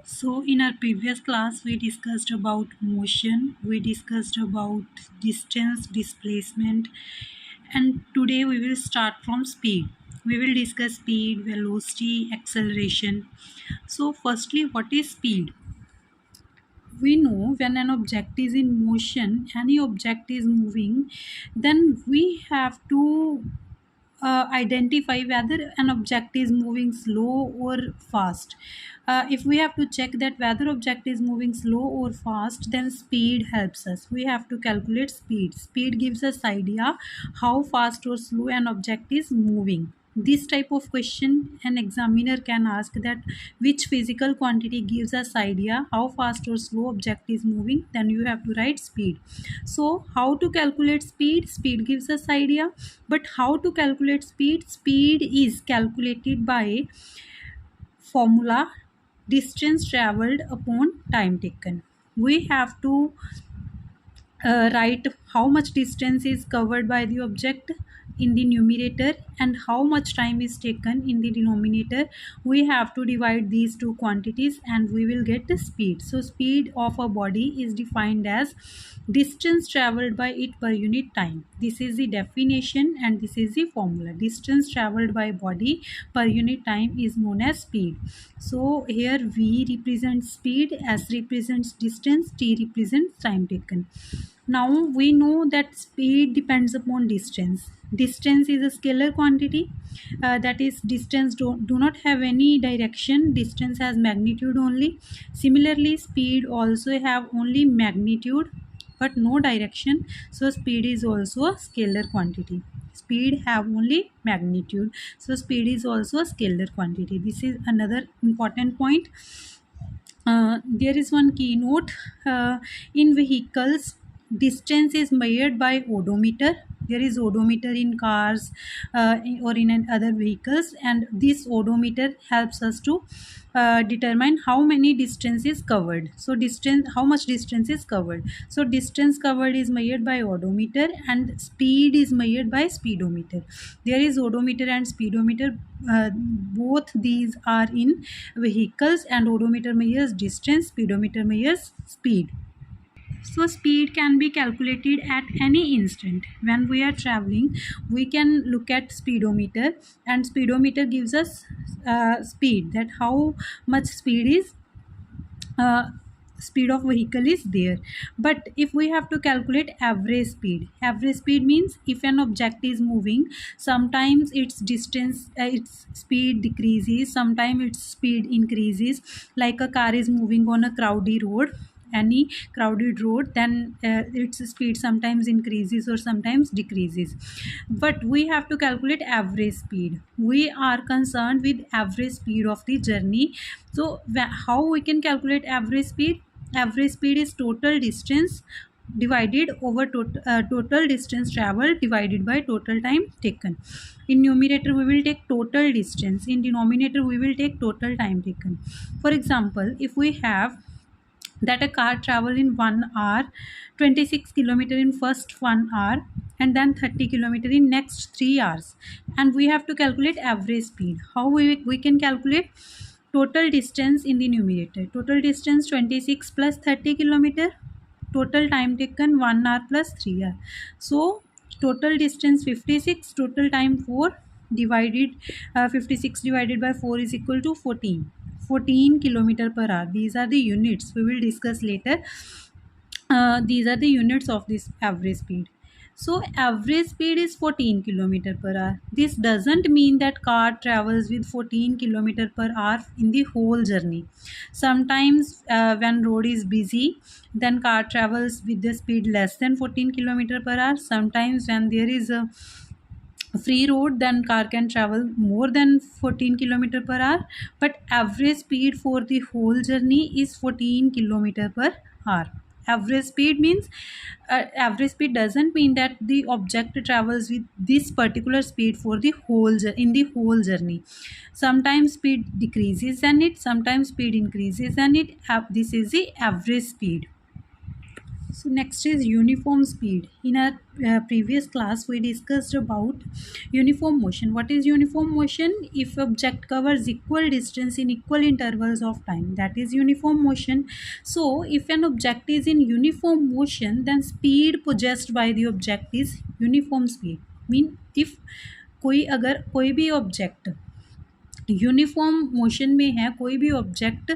So, in our previous class, we discussed about motion, we discussed about distance, displacement, and today we will start from speed. We will discuss speed, velocity, acceleration. So, firstly, what is speed? We know when an object is in motion, any object is moving, then we have to identify whether an object is moving slow or fast. If we have to check that whether object is moving slow or fast, then speed helps us. We have to calculate speed. Speed gives us idea how fast or slow an object is moving. This type of question an examiner can ask, that which physical quantity gives us idea how fast or slow object is moving, then you have to write speed. So how to calculate speed? Speed gives us idea, but how to calculate speed? Speed is calculated by formula distance traveled upon time taken. We have to write how much distance is covered by the object in the numerator and how much time is taken in the denominator. We have to divide these two quantities and we will get the speed. So speed of a body is defined as distance traveled by it per unit time. This is the definition and this is the formula. Distance traveled by body per unit time is known as speed. So here V represents speed, S represents distance, T represents time taken. Now we know that speed depends upon distance. Distance is a scalar quantity, that is distance do not have any direction. Distance has magnitude only. Similarly, speed also have only magnitude but no direction. So speed is also a scalar quantity. Speed have only magnitude. So speed is also a scalar quantity. This is another important point. There is one keynote. In vehicles, distance is measured by odometer. There is odometer in cars or in other vehicles, and this odometer helps us to determine how many distance is covered. So distance, how much distance is covered. So distance covered is measured by odometer and speed is measured by speedometer. There is odometer and speedometer. Both these are in vehicles, and odometer measures distance, speedometer measures speed. So speed can be calculated at any instant. When we are traveling, we can look at speedometer, and speedometer gives us speed, that how much speed is speed of vehicle is there. But if we have to calculate average speed means if an object is moving, sometimes its distance its speed decreases, sometimes its speed increases. Like a car is moving on a any crowded road, then its speed sometimes increases or sometimes decreases. But we have to calculate average speed. We are concerned with average speed of the journey. So how we can calculate average speed? Average speed is total distance divided over total distance traveled divided by total time taken. In numerator we will take total distance, in denominator we will take total time taken. For example, if we have that a car travel in 1 hour 26 kilometer in first 1 hour and then 30 kilometer in next 3 hours, and we have to calculate average speed. How we can calculate? Total distance in the numerator, total distance 26 plus 30 kilometer, total time taken 1 hour plus 3 hour. So total distance 56, total time 4, divided 56 divided by 4 is equal to 14 kilometer per hour. These are the units we will discuss later. These are the units of this average speed. So average speed is 14 kilometer per hour. This doesn't mean that car travels with 14 kilometer per hour in the whole journey. Sometimes when road is busy, then car travels with the speed less than 14 kilometer per hour. Sometimes when there is a free road, then car can travel more than 14 kilometer per hour, but average speed for the whole journey is 14 kilometer per hour. Average speed means average speed doesn't mean that the object travels with this particular speed for the in the whole journey. Sometimes speed decreases and it sometimes speed increases and it this is the average speed. So next is uniform speed. In our previous class, we discussed about uniform motion. What is uniform motion? If object covers equal distance in equal intervals of time, that is uniform motion. So if an object is in uniform motion, then speed possessed by the object is uniform speed. Mean if कोई भी object uniform motion में है, कोई भी object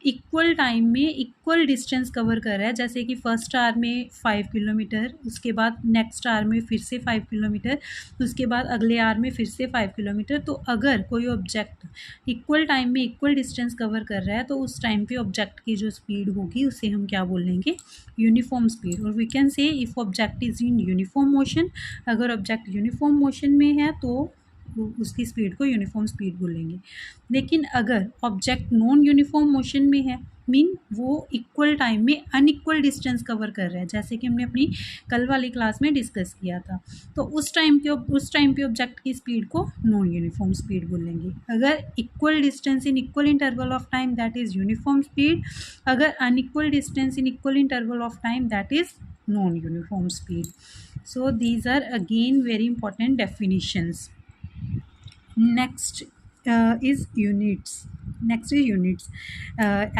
equal time में equal distance cover कर रहा है, जैसे कि फर्स्ट आवर में 5 किलोमीटर, उसके बाद नेक्स्ट आवर में फिर से 5 किलोमीटर, उसके बाद अगले आवर में फिर से 5 किलोमीटर। तो अगर कोई ऑब्जेक्ट इक्वल टाइम में इक्वल डिस्टेंस कवर कर रहा है तो उस टाइम पे ऑब्जेक्ट की जो स्पीड होगी उसे हम क्या बोलेंगे? Uniform speed. और we can say if object is in uniform motion, अगर ऑब्जेक्ट यूनिफॉर्म मोशन में है तो उसकी स्पीड को यूनिफॉर्म स्पीड बोलेंगे। लेकिन अगर ऑब्जेक्ट नॉन यूनिफॉर्म मोशन में है, मीन वो इक्वल टाइम में अनइक्वल डिस्टेंस कवर कर रहा है, जैसे कि हमने अपनी कल वाली क्लास में डिस्कस किया था, तो उस टाइम पे ऑब्जेक्ट की स्पीड को नॉन यूनिफॉर्म स्पीड बोलेंगे। अगर equal distance in equal interval of time, that is uniform speed. अगर unequal distance in equal interval of time, that is non uniform speed. So these are again very important definitions. Next is units.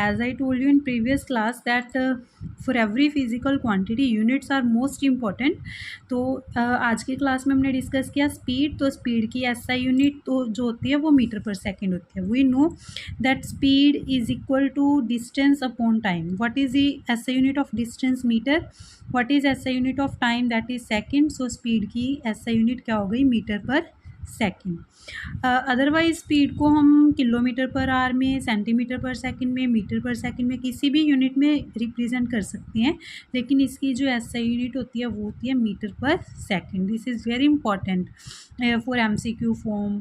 As I told you in previous class that for every physical quantity units are most important. तो आज की class में हमने discuss किया speed. तो speed की SI unit तो जो होती है वो मीटर पर सेकेंड होती है। We know that speed is equal to distance upon time. What is the SI unit of distance? Metre. What is SI unit of time? That is second. So speed की SI unit क्या हो गई? Metre पर second. Otherwise speed को हम kilometre पर hour में, centimetre पर सेकंड में, मीटर पर सेकंड में, किसी भी यूनिट में रिप्रेजेंट कर सकते हैं, लेकिन इसकी जो SI यूनिट होती है वो होती है मीटर पर second. This is very important for MCQ form.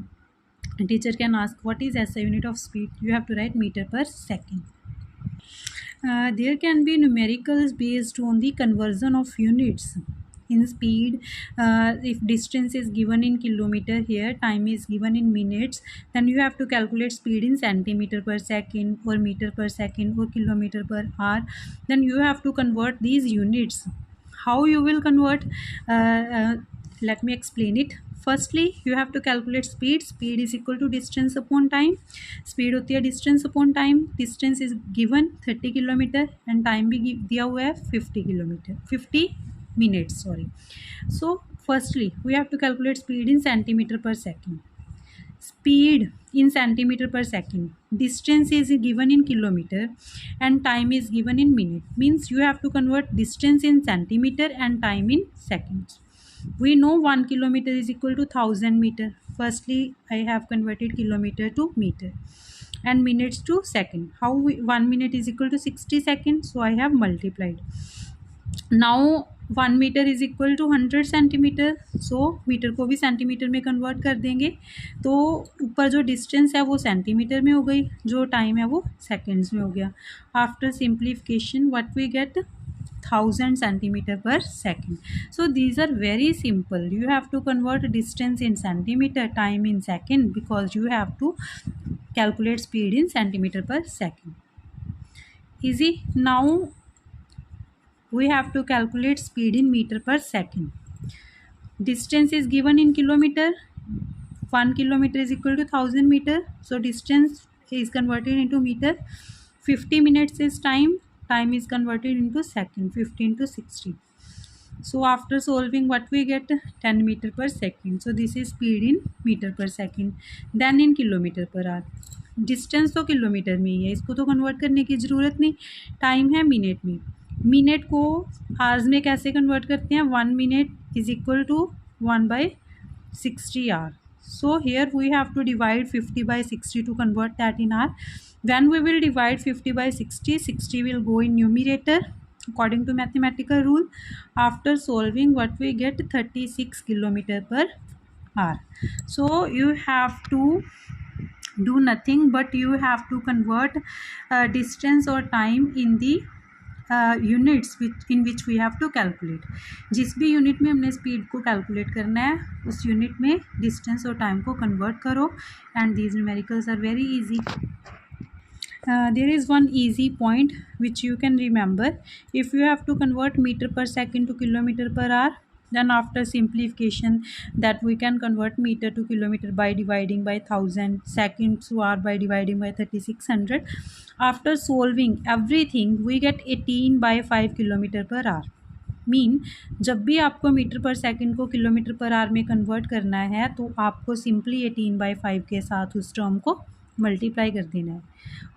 Teacher can ask what is SI unit of speed, you have to write metre पर second. There can be numericals based on the conversion of units in speed. If distance is given in kilometer, here time is given in minutes, then you have to calculate speed in centimeter per second or meter per second or kilometer per hour. Then you have to convert these units. How you will convert? Let me explain it. Firstly, you have to calculate speed. Speed is equal to distance upon time. Speed होती है distance upon time. Distance is given 30 kilometre and time भी दिया हुआ है 50 minutes. So firstly, we have to calculate speed in centimeter per second. Speed in centimeter per second. Distance is given in kilometer and time is given in minute. Means you have to convert distance in centimeter and time in seconds. We know 1 kilometer is equal to 1000 meter. Firstly, I have converted kilometer to meter and minutes to second. 1 minute is equal to 60 seconds, so I have multiplied. Now 1 metre is equal to 100 centimetre. So metre को भी centimetre में convert कर देंगे, तो ऊपर जो distance है वो सेंटीमीटर में हो गई, जो टाइम है वो सेकेंड्स में हो गया। After simplification what we get? 1000 centimeter per second. So these are very simple. You have to convert distance in centimeter, time in second, because you have to calculate speed in centimeter per second. Easy. Now we have to calculate speed in meter per second. Distance is given in kilometer. 1 kilometer is equal to 1000 meter. So distance is converted into meter. 50 minutes is time. Time is converted into second. 15 to 60. So after solving, what we get? 10 meter per second. So this is speed in meter per second. Then in kilometer per hour. Distance तो kilometre में ही है, इसको तो convert करने की ज़रूरत नहीं। Time है मिनट में। मिनट को आवर्स में कैसे कन्वर्ट करते हैं? 1 minute is equal to 1/60 hour. So here we have to divide 50/60 to convert that in hour. When we will divide 50/60, 60 will go in numerator according to mathematical rule. After solving, what we get? 36 kilometer per hour. So you have to do nothing, but you have to convert distance or time in the units in which we have to calculate. जिस भी unit में हमने speed को calculate करना है उस unit में distance और टाइम को कन्वर्ट करो, and these numericals are very easy. There is one easy point which you can remember. If you have to convert meter per second to kilometer per hour, then after simplification, that we can convert meter to kilometer by dividing by 1000, seconds to hour by dividing by 3600. After solving everything, we get 18 by 5 kilometre per hour. Mean जब भी आपको metre पर second को kilometre पर hour में convert करना है तो आपको सिंपली 18/5 के साथ उस टर्म को मल्टीप्लाई कर देना है.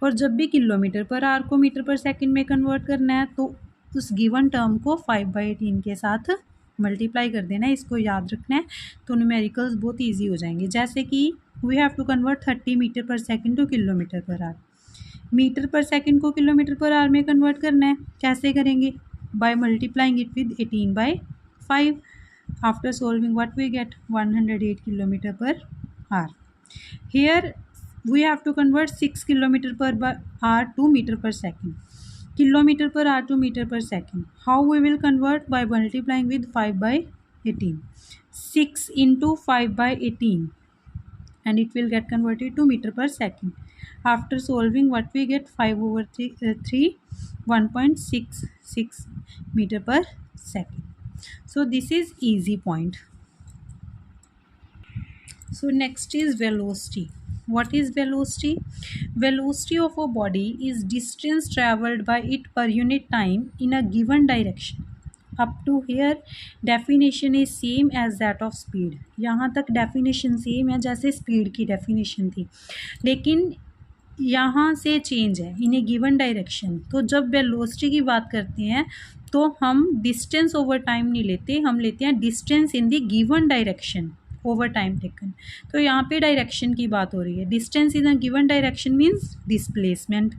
और जब भी किलोमीटर पर आवर को मीटर पर सेकंड में कन्वर्ट करना है तो उस गिवन टर्म को 5/18 के साथ मल्टीप्लाई कर देना है. इसको याद रखना है. तो न्यूमेरिकल्स बहुत ईजी हो जाएंगे. जैसे कि we have to convert 30 metre पर सेकंड टू किलोमीटर पर आवर. मीटर पर सेकंड को किलोमीटर पर आवर में कन्वर्ट करना है. कैसे करेंगे? By multiplying it with 18/5. After solving, what we get? 108 kilometer per hour. Here we have to convert 6 kilometer per hour to meter per second. Kilometer per hour to meter per second. How we will convert? By multiplying with 5/18. 6 into 5/18, and it will get converted to meter per second. After solving, what we get? 5/3, 1.66 meter per second. So this is easy point. So next is velocity. What is velocity? Velocity of a body is distance traveled by it per unit time in a given direction. Up to here definition is same as that of speed. यहाँ तक definition same है जैसे speed की definition थी, लेकिन यहाँ से change है इन ए गिवन डायरेक्शन. तो जब वेलोसिटी की बात करते हैं तो हम डिस्टेंस ओवर टाइम नहीं लेते, हम लेते हैं distance in the given direction over time taken. तो यहाँ पे डायरेक्शन की बात हो रही है. Distance in a given direction means displacement.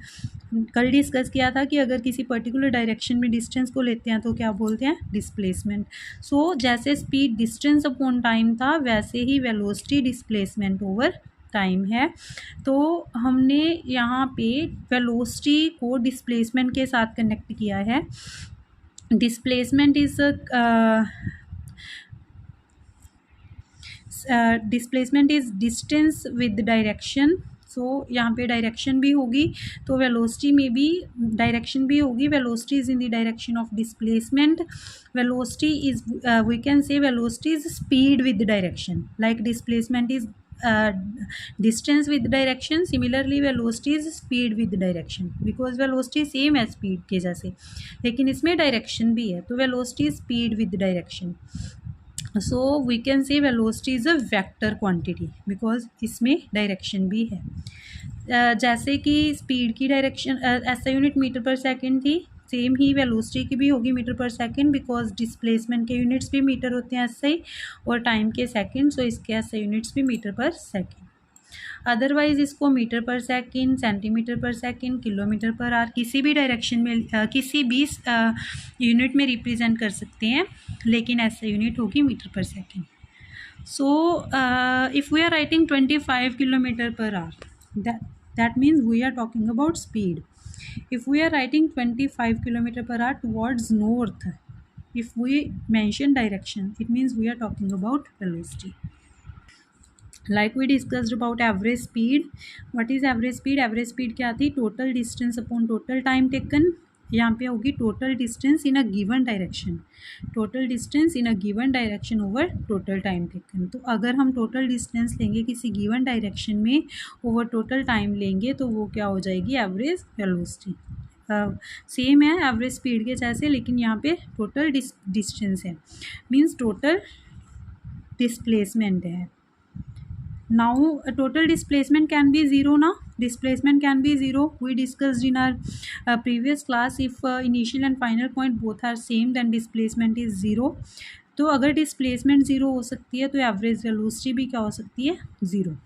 कल डिस्कस किया था कि अगर किसी पर्टिकुलर डायरेक्शन में डिस्टेंस को लेते हैं तो क्या बोलते हैं? डिस्प्लेसमेंट. सो जैसे स्पीड डिस्टेंस अपॉन टाइम था वैसे ही वेलोसिटी डिस्प्लेसमेंट ओवर टाइम है. तो हमने यहाँ पे वेलोसिटी को डिस्प्लेसमेंट के साथ कनेक्ट किया है. Displacement is displacement is distance with direction. So यहाँ पे डायरेक्शन भी होगी तो वेलोसिटी में भी डायरेक्शन भी होगी. Velocity is in the direction of displacement. Velocity is we can say velocity is speed with direction. Like displacement is distance with direction, similarly velocity is speed with direction, because velocity same है speed के जैसे, लेकिन इसमें direction भी है. तो velocity is speed with direction. So we can say velocity is a vector quantity because इसमें direction भी है. जैसे कि speed की direction SI यूनिट मीटर पर सेकेंड थी, सेम ही वेलोसिटी की भी होगी मीटर पर सेकंड, बिकॉज डिस्प्लेसमेंट के यूनिट्स भी मीटर होते हैं एसआई और टाइम के सेकंड. सो इसके एसआई यूनिट्स भी मीटर पर सेकंड. अदरवाइज इसको मीटर पर सेकंड, सेंटीमीटर पर सेकंड, किलोमीटर पर आवर किसी भी डायरेक्शन में किसी भी यूनिट में रिप्रेजेंट कर सकते हैं, लेकिन एसआई यूनिट होगी मीटर पर second. So if we are writing 25 kilometre पर hour, that means we are talking about speed. If we are writing 25 km per hour towards north, if we mention direction, it means we are talking about velocity. Like we discussed about average speed. What is average speed? Average speed क्या थी? Total distance upon total time taken. यहाँ पे होगी total distance in a given direction. Total distance in a given direction over total time taken. तो अगर हम total distance लेंगे किसी गिवन डायरेक्शन में ओवर टोटल टाइम लेंगे तो वो क्या हो जाएगी? Average velocity. सेम है एवरेज स्पीड के जैसे, लेकिन यहाँ पे टोटल डिस्टेंस है, मीन्स टोटल डिस्प्लेसमेंट है. Now total displacement can be zero. Now displacement can be zero. We discussed in our previous class, if initial and final point both are same then displacement is zero. तो अगर displacement zero हो सकती है तो average velocity भी क्या हो सकती है? zero.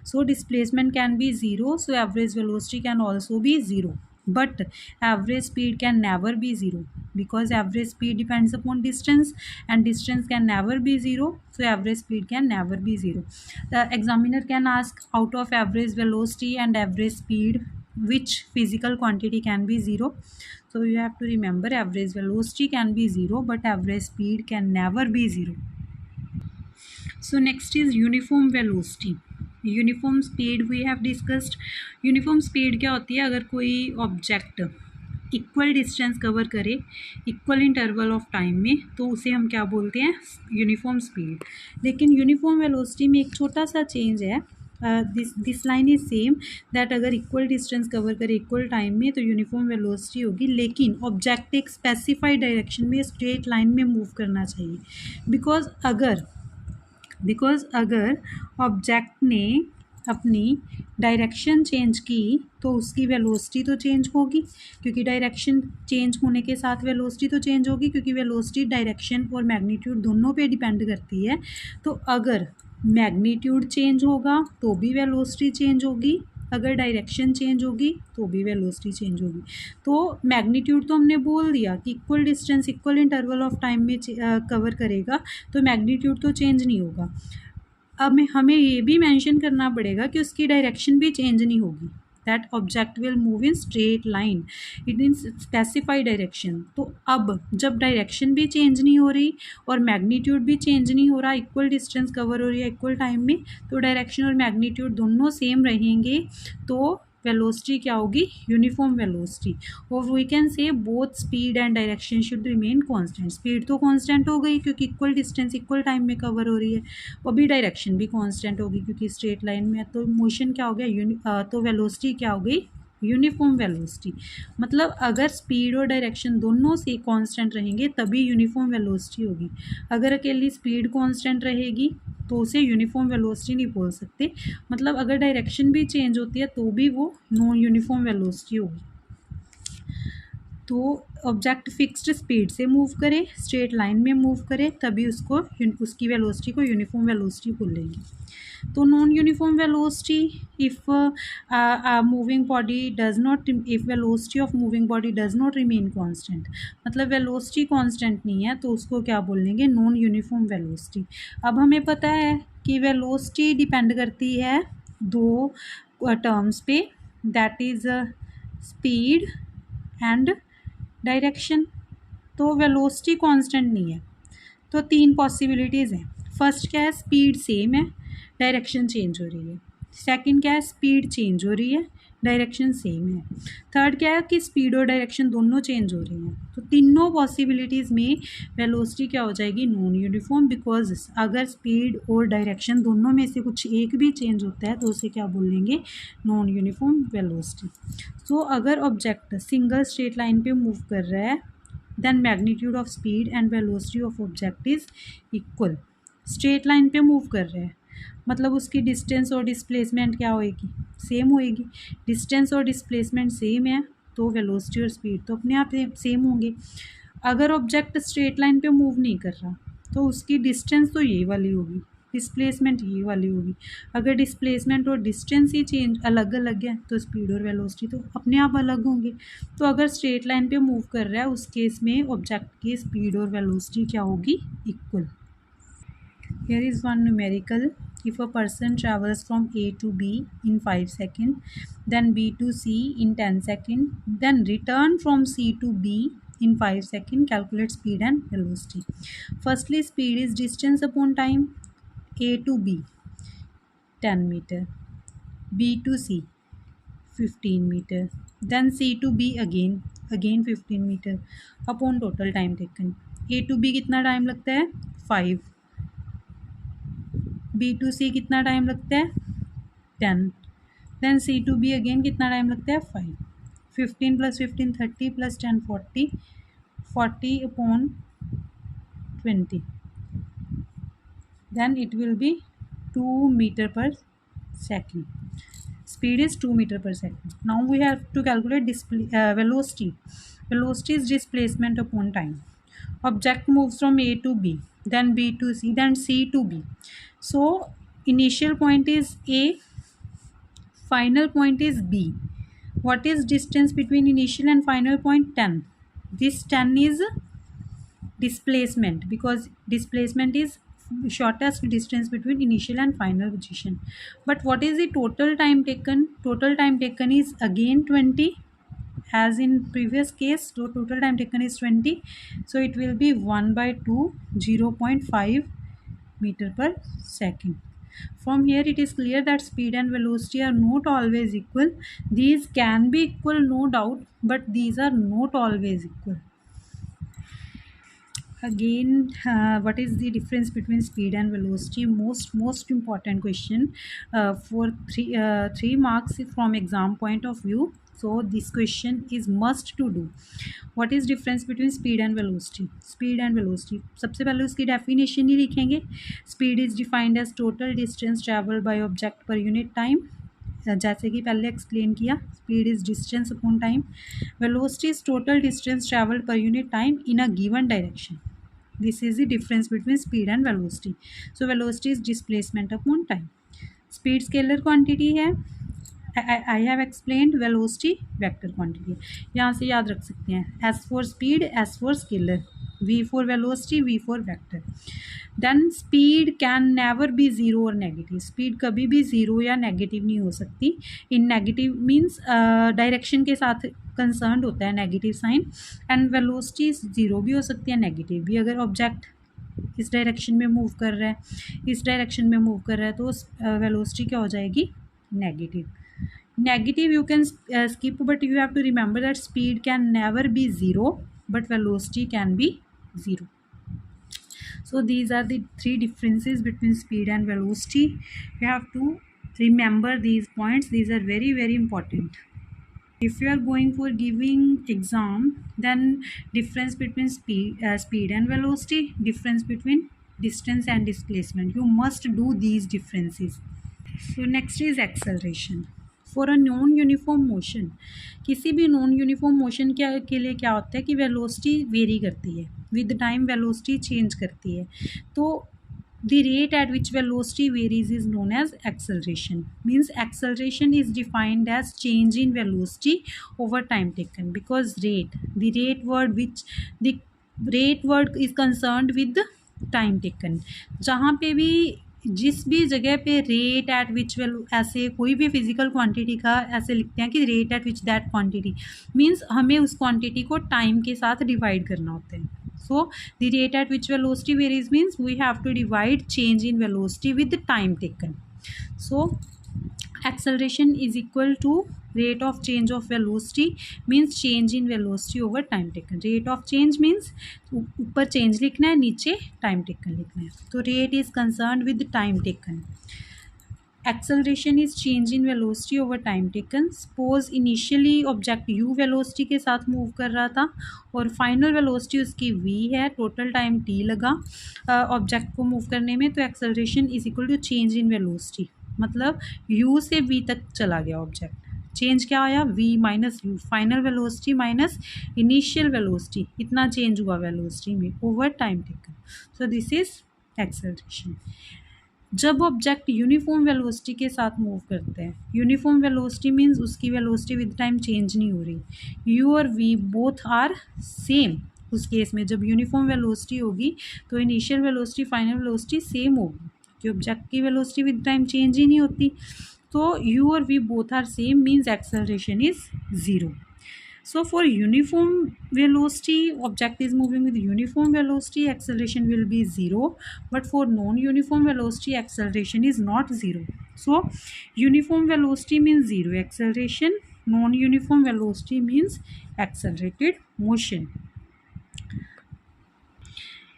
So displacement can be zero, so average velocity can also be zero. But average speed can never be zero because average speed depends upon distance and distance can never be zero. So average speed can never be zero. The examiner can ask, out of average velocity and average speed, which physical quantity can be zero? So you have to remember average velocity can be zero but average speed can never be zero. So next is uniform velocity. Uniform speed we have discussed. Uniform speed क्या होती है? अगर कोई object equal distance cover करे equal interval of time में, तो उसे हम क्या बोलते हैं? Uniform speed. लेकिन यूनिफॉर्म वेलोसिटी में एक छोटा सा चेंज है। This line is same, that अगर इक्वल डिस्टेंस कवर करे इक्वल टाइम में तो यूनिफॉर्म वेलोसिटी होगी, लेकिन ऑब्जेक्ट एक स्पेसिफाइड डायरेक्शन में स्ट्रेट लाइन में मूव करना चाहिए। बिकॉज अगर ऑब्जेक्ट ने अपनी डायरेक्शन चेंज की तो उसकी वेलोसिटी तो चेंज होगी, क्योंकि डायरेक्शन चेंज होने के साथ वेलोसिटी तो चेंज होगी, क्योंकि वेलोसिटी डायरेक्शन और मैग्नीट्यूड दोनों पे डिपेंड करती है। तो अगर मैग्नीट्यूड चेंज होगा तो भी वेलोसिटी चेंज होगी, अगर डायरेक्शन चेंज होगी तो भी वेलोसिटी चेंज होगी। तो मैग्नीट्यूड तो हमने बोल दिया कि equal distance equal interval of time में कवर करेगा, तो मैग्नीट्यूड तो चेंज नहीं होगा। अब हमें ये भी मेंशन करना पड़ेगा कि उसकी डायरेक्शन भी चेंज नहीं होगी, that object will move in straight line it in specified direction. तो अब जब डायरेक्शन भी चेंज नहीं हो रही और मैग्नीट्यूड भी चेंज नहीं हो रहा, इक्वल डिस्टेंस कवर हो रही है इक्वल टाइम में, तो डायरेक्शन और मैग्नीट्यूड दोनों सेम रहेंगे, तो वेलोसिटी क्या होगी? Uniform velocity. और we can say both speed and direction should remain constant. Speed तो कांस्टेंट हो गई क्योंकि इक्वल डिस्टेंस इक्वल टाइम में कवर हो रही है, और भी डायरेक्शन भी कांस्टेंट होगी क्योंकि स्ट्रेट लाइन में है। तो मोशन क्या हो गया? तो वेलोसिटी क्या हो गई? Uniform velocity. मतलब अगर स्पीड और डायरेक्शन दोनों से कांस्टेंट रहेंगे तभी यूनिफॉर्म वेलोसिटी होगी। अगर अकेली स्पीड कांस्टेंट रहेगी तो उसे यूनिफॉर्म वेलोसिटी नहीं बोल सकते। मतलब अगर डायरेक्शन भी चेंज होती है तो भी वो नॉन यूनिफॉर्म वेलोसिटी होगी। तो ऑब्जेक्ट फिक्स्ड स्पीड से मूव करे, स्ट्रेट लाइन में मूव करे, तभी उसकी वेलोसिटी को यूनिफॉर्म वेलोसिटी बोलेंगे। तो non uniform velocity, if moving body does not, if velocity of moving body does not remain constant, मतलब वेलोसिटी कांस्टेंट नहीं है, तो उसको क्या बोलेंगे? Non uniform velocity. अब हमें पता है कि वेलोसिटी डिपेंड करती है दो टर्म्स पे, that is speed and direction. तो वेलोसिटी कांस्टेंट नहीं है, तो तीन पॉसिबिलिटीज़ हैं। फर्स्ट क्या है? स्पीड सेम है, डायरेक्शन चेंज हो रही है। सेकंड क्या है? स्पीड चेंज हो रही है, डायरेक्शन सेम है। थर्ड क्या है? कि स्पीड और डायरेक्शन दोनों चेंज हो रही हैं। तो तीनों पॉसिबिलिटीज़ में वेलोसिटी क्या हो जाएगी? Non uniform. बिकॉज अगर स्पीड और डायरेक्शन दोनों में से कुछ एक भी चेंज होता है तो उसे क्या बोलेंगे? Non uniform velocity. सो अगर ऑब्जेक्ट सिंगल स्ट्रेट लाइन पे मूव कर रहा है, then magnitude of speed and velocity of object is equal। Straight line पे मूव कर रहे हैं मतलब उसकी डिस्टेंस और डिस्प्लेसमेंट क्या होएगी? सेम होएगी। डिस्टेंस और डिस्प्लेसमेंट सेम है तो वेलोसिटी और स्पीड तो अपने आप सेम होंगे। अगर ऑब्जेक्ट स्ट्रेट लाइन पे मूव नहीं कर रहा तो उसकी डिस्टेंस तो ये वाली होगी, डिस्प्लेसमेंट ये वाली होगी। अगर डिस्प्लेसमेंट और डिस्टेंस ही चेंज अलग अलग है तो स्पीड और वेलोसिटी तो अपने आप अलग होंगे। तो अगर स्ट्रेट लाइन पे मूव कर रहा है उस केस में ऑब्जेक्ट की स्पीड और वेलोसिटी क्या होगी? Equal. Here is one numerical. If a person travels from A to B in 5 seconds, then B to C in 10 seconds, then return from C to B in 5 seconds, calculate speed and velocity. Firstly, speed is distance upon time. A to B 10 meter, B to C 15 meter, then C to B again 15 meter upon total time taken. A to B कितना time लगता है? 5। B to C कितना time लगता है? 10। Then C to B again कितना time लगता है? 5। 15 + 15 30 + 10 40, 40 upon 20, then it will be 2 meter per second. Speed is 2 meter per second. Now we have to calculate velocity. Velocity is displacement upon time. Object moves from A to B, then B to C, then C to B. So initial point is A, final point is B. What is distance between initial and final point? 10. This 10 is displacement because displacement is shortest distance between initial and final position. But what is the total time taken? Total time taken is again 20, as in previous case. So total time taken is 20, so it will be 1/2, 0.5 meter per second. From here it is clear that speed and velocity are not always equal. These can be equal, no doubt, but these are not always equal. Again, what is the difference between speed and velocity? Most important question for 3 marks from exam point of view. So this question is must to do. What is difference between speed and velocity? Speed and velocity, सबसे पहले उसकी definition ही लिखेंगे. Speed is defined as total distance traveled by object per unit time. जैसे कि पहले explain किया, speed is distance upon time. Velocity is total distance travelled per unit time in a given direction. This is the difference between speed and velocity. So velocity is displacement upon time. Speed scalar quantity है. I have explained. velocity vector quantity. यहाँ से याद रख सकते हैं. S for speed, S for scalar, V for velocity, V for vector. Then speed can never be zero or negative. Speed कभी भी zero या negative नहीं हो सकती. In negative means direction के साथ कंसर्न होता है negative sign. And velocity zero भी हो सकती है, नेगेटिव भी. अगर ऑब्जेक्ट इस डायरेक्शन में मूव कर रहा है, इस डायरेक्शन में मूव कर रहा है, तो वेलोसिटी क्या हो जाएगी? Negative. Negative you can skip, but you have to remember that speed can never be zero but velocity can be zero. So these are the 3 differences between speed and velocity. You have to remember these points. These are very, very important. If you are going for giving exam, then difference between speed and velocity, difference between distance and displacement, you must do these differences. So next is acceleration. For a non uniform motion, किसी भी non uniform motion के लिए क्या होता है कि velocity very करती है, with time velocity चेंज करती है. तो the rate at which velocity varies is known as acceleration. Means acceleration is defined as change in velocity over time taken, because the rate word is concerned with the time taken. जहाँ पे भी जिस भी जगह पे rate at विच ऐसे कोई भी फिजिकल क्वांटिटी का ऐसे लिखते हैं कि rate at which that quantity, means हमें उस क्वांटिटी को टाइम के साथ डिवाइड करना होता है. So the rate at which velocity varies means we have to divide change in velocity with the time taken. So acceleration is equal to rate of change of velocity, means change in velocity over time taken. Rate of change means ऊपर change लिखना है, नीचे time taken लिखना है. तो rate is concerned with the time taken. Acceleration is change in velocity over time taken. Suppose initially object u velocity के साथ move कर रहा था और final velocity उसकी v है, total time t लगा object को move करने में, तो acceleration is equal to change in velocity. मतलब u से v तक चला गया ऑब्जेक्ट. चेंज क्या आया? v minus you, final velocity minus initial velocity, इतना चेंज हुआ वेलोसिटी में over time taken. So this is acceleration. जब ऑब्जेक्ट यूनिफॉर्म वेलोसिटी के साथ मूव करते हैं, यूनिफॉर्म वेलोसिटी मीन्स उसकी वेलोसिटी विद टाइम चेंज नहीं हो रही, यू और वी बोथ आर सेम. उस केस में जब यूनिफॉर्म वेलोसिटी होगी तो initial velocity final velocity same होगी, कि ऑब्जेक्ट की वेलोसिटी विद टाइम चेंज ही नहीं होती. तो यू और v both are same means acceleration is zero. So for uniform velocity, object is moving with uniform velocity, acceleration will be 0. But for non-uniform velocity, acceleration is not 0. So uniform velocity means 0 acceleration, non-uniform velocity means accelerated motion.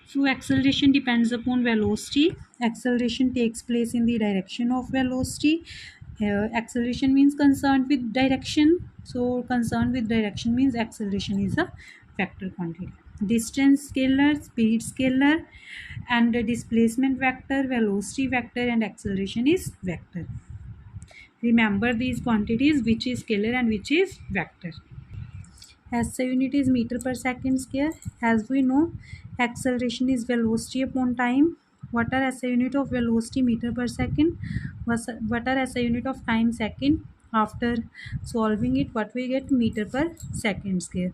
So acceleration depends upon velocity. Acceleration takes place in the direction of velocity. Acceleration means concerned with direction. So concerned with direction means acceleration is a vector quantity. Distance scalar, speed scalar, and displacement vector, velocity vector, and acceleration is vector. Remember these quantities, which is scalar and which is vector. SI unit is meter per second square. As we know, acceleration is velocity upon time. What are SI unit of velocity? Meter per second. What are SI unit of time? Second. After solving it, what we get? Metre पर second square.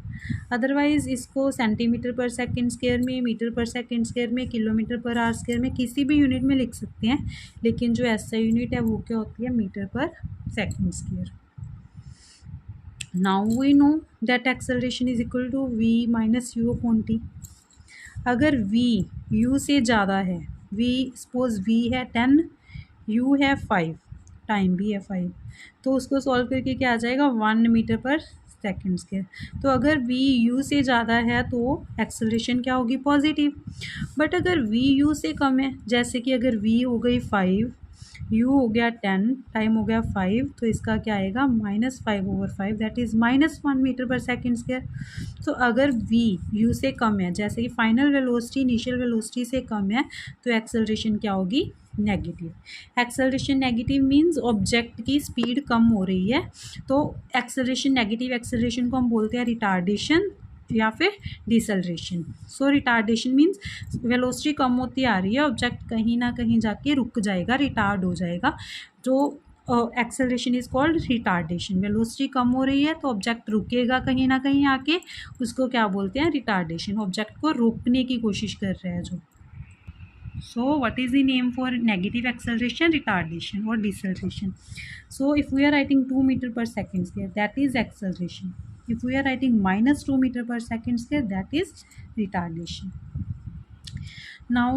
Otherwise इसको centimetre पर second square में, metre पर second square में, kilometre पर hour square में, किसी भी यूनिट में लिख सकते हैं, लेकिन जो एसआई यूनिट है वो क्या होती है? मीटर पर second square. Now we know that acceleration is equal to v minus u upon t. अगर v u से ज़्यादा है, v सपोज v है 10, यू है 5, टाइम भी है 5, तो उसको सॉल्व करके क्या आ जाएगा 1 मीटर पर सेकेंड स्क्वायर। तो अगर वी यू से ज़्यादा है तो एक्सेलरेशन क्या होगी पॉजिटिव, बट अगर वी यू से कम है, जैसे कि अगर वी हो गई 5, यू हो गया 10, टाइम हो गया 5, तो इसका क्या आएगा -5/5, दैट इज़ -1 मीटर पर सेकेंड स्क्वायर। तो अगर वी यू से कम है, जैसे कि फाइनल वेलोसिटी इनिशियल वेलोसिटी से कम है, तो एक्सेलरेशन क्या होगी negative. Acceleration negative means object की स्पीड कम हो रही है, तो एक्सेलरेशन नेगेटिव एक्सेलरेशन को हम बोलते हैं रिटार्डेशन या फिर डिसलरेशन। सो रिटार्डेशन मीन्स वेलोसिटी कम होती आ रही है, ऑब्जेक्ट कहीं ना कहीं जाके रुक जाएगा, रिटार्ड हो जाएगा। तो acceleration is called retardation. Velocity कम हो रही है तो ऑब्जेक्ट रुकेगा कहीं ना कहीं आके, उसको क्या बोलते हैं रिटार्डेशन। ऑब्जेक्ट को रोकने की कोशिश कर रहा है जो। So what is the name for negative acceleration? Retardation or deceleration. So if we are writing 2 meter per second square, that is acceleration. If we are writing -2 meter per second square, that is retardation. Now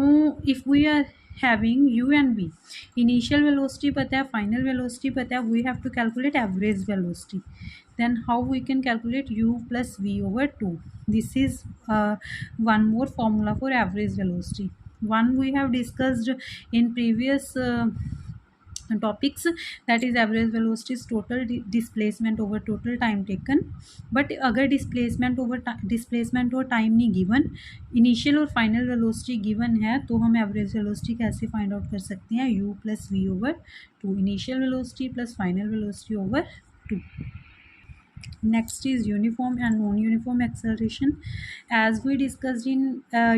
if we are having u and v, initial velocity पता है, final velocity पता है, we have to calculate average velocity. Then how we can calculate u plus v over 2? This is one more formula for average velocity. One we have discussed in previous topics, that is average velocity is total displacement over total time taken. but अगर displacement over displacement और time नहीं given, initial और final velocity given है, तो हम average velocity कैसे find out कर सकते हैं? u plus v over 2, initial velocity plus final velocity over 2. Next is uniform and non-uniform acceleration. As we discussed in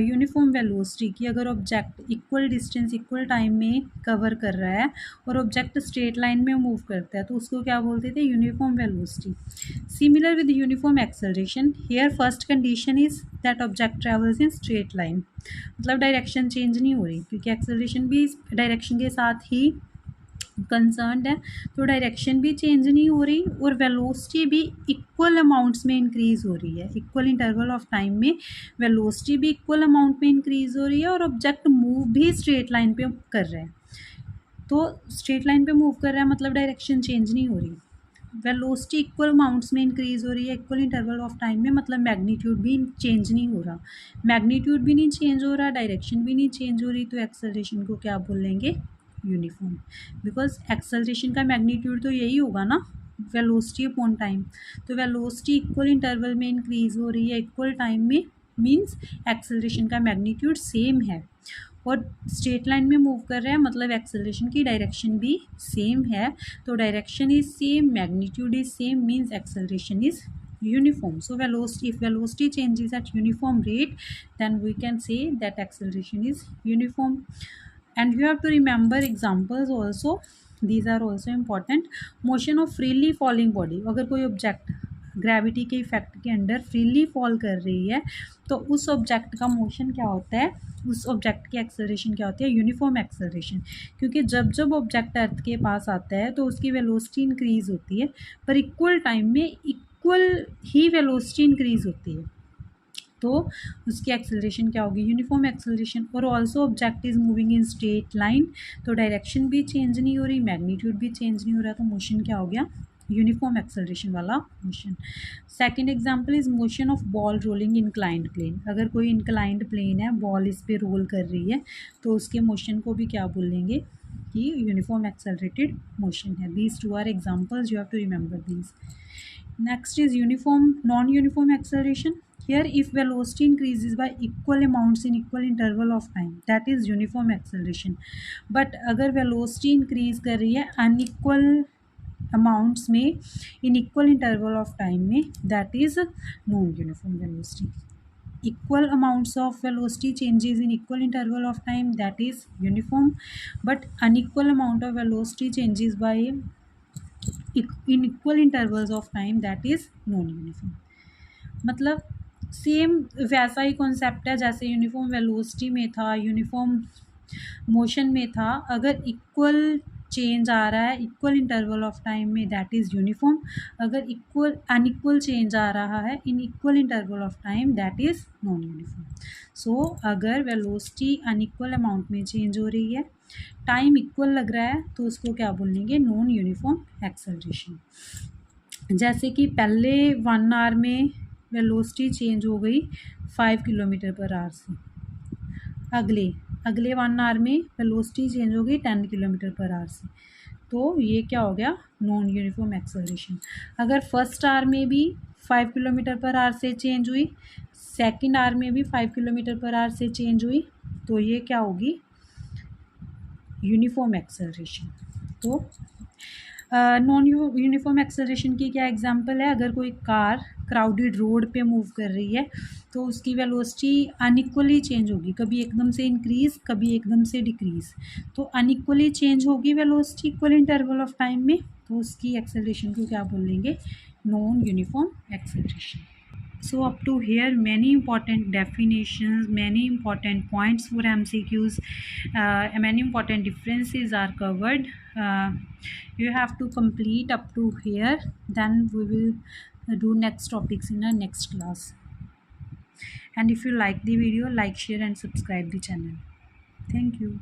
uniform velocity कि अगर object equal distance equal time में cover कर रहा है और ऑब्जेक्ट स्ट्रेट लाइन में move करता है, तो उसको क्या बोलते थे? Uniform velocity. Similar with uniform acceleration, here first condition is that object travels in straight line, मतलब डायरेक्शन चेंज नहीं हो रही, क्योंकि एक्सेलरेशन भी डायरेक्शन के साथ ही कंसर्न्ड है, तो डायरेक्शन भी चेंज नहीं हो रही और वेलोसिटी भी इक्वल अमाउंट्स में इंक्रीज़ हो रही है। इक्वल इंटरवल ऑफ टाइम में वेलोसिटी भी इक्वल अमाउंट में इंक्रीज़ हो रही है और ऑब्जेक्ट मूव भी स्ट्रेट लाइन पे कर रहा है। तो स्ट्रेट लाइन पे मूव कर रहा है मतलब डायरेक्शन चेंज नहीं हो रही। वेलोसिटी इक्वल अमाउंट्स में इंक्रीज़ हो रही है इक्वल इंटरवल ऑफ टाइम में, मतलब मैग्नीट्यूड भी चेंज नहीं हो रहा। मैग्नीट्यूड भी नहीं चेंज हो रहा, डायरेक्शन भी नहीं चेंज हो रही, तो एक्सेलरेशन को क्या बोलेंगे? यूनिफॉर्म। बिकॉज एक्सेलरेशन का मैग्नीट्यूड तो यही होगा ना, वेलोसिटी अपॉन टाइम। तो वेलोसिटी इक्वल इंटरवल में इंक्रीज़ हो रही है इक्वल टाइम में, मीन्स एक्सेलरेशन का मैग्नीट्यूड सेम है। और स्ट्रेट लाइन में मूव कर रहे हैं मतलब एक्सेलरेशन की डायरेक्शन भी सेम है, तो direction is same, magnitude is same, means acceleration is uniform. So velocity, if velocity changes at uniform rate, then we can say that acceleration is uniform. And you have to remember examples also, these are also important. Motion of freely falling body, अगर कोई object gravity के effect के under freely fall कर रही है, तो उस object का मोशन क्या होता है? उस ऑब्जेक्ट की एक्सेलरेशन क्या होती है? Uniform acceleration. क्योंकि जब जब ऑब्जेक्ट अर्थ के पास आता है तो उसकी वेलोसिटी इंक्रीज़ होती है, पर इक्वल टाइम में इक्वल ही वेलोसिटी इंक्रीज़ होती है, तो उसकी एक्सेलरेशन क्या होगी? Uniform acceleration. और also object is moving in straight line, तो डायरेक्शन भी चेंज नहीं हो रही, मैग्नीट्यूड भी चेंज नहीं हो रहा, तो मोशन क्या हो गया? यूनिफॉर्म एक्सेलरेशन वाला motion. Second example is motion of ball rolling inclined plane. अगर कोई इंक्लाइंड प्लेन है, बॉल इस पर रोल कर रही है, तो उसके मोशन को भी क्या बोलेंगे? कि यूनिफॉर्म एक्सेलरेटेड मोशन है। These two are examples, you have to remember these. Next is uniform, non-uniform acceleration. Here if velocity increases by equal amounts in equal interval of time, that is uniform acceleration. But अगर velocity increase कर रही है unequal amounts में in equal interval of time में, that is non-uniform velocity. Equal amounts of velocity changes in equal interval of time, that is uniform. But unequal amount of velocity changes by in equal intervals of time, that is non uniform. मतलब same वैसा ही concept है जैसे uniform velocity में था, uniform motion में था। अगर equal change आ रहा है इक्वल इंटरवल ऑफ टाइम में, दैट इज़ यूनिफॉर्म. अगर इक्वल अनइक्वल चेंज आ रहा है in equal interval of time, that is non uniform. So अगर वेलोसिटी अनइक्वल अमाउंट में चेंज हो रही है, टाइम इक्वल लग रहा है, तो उसको क्या बोलेंगे? Non uniform acceleration. जैसे कि पहले 1 आवर में वेलोसिटी चेंज हो गई 5 किलोमीटर पर आवर से, अगले 1 आवर में वेलोसिटी चेंज हो गई 10 किलोमीटर पर आवर से, तो ये क्या हो गया? Non uniform acceleration. अगर फर्स्ट आवर में भी 5 किलोमीटर पर आवर से चेंज हुई, सेकेंड आवर में भी 5 किलोमीटर पर आवर से चेंज हुई, तो ये क्या होगी? Uniform acceleration. तो नॉन यूनिफॉर्म एक्सेलरेशन की क्या एग्जांपल है? अगर कोई कार क्राउडेड रोड पे मूव कर रही है, तो उसकी वेलोसिटी अनइक्वली चेंज होगी, कभी एकदम से इंक्रीज, कभी एकदम से डिक्रीज. तो अनइक्वली चेंज होगी velocity equal interval of time में, तो उसकी एक्सेलरेशन को क्या बोलेंगे? Non uniform acceleration. So up to here, many important definitions, many important points for MCQs, many important differences are covered. You have to complete up to here, then we will do next topics in our next class. And if you like the video, like, share and subscribe the channel. Thank you.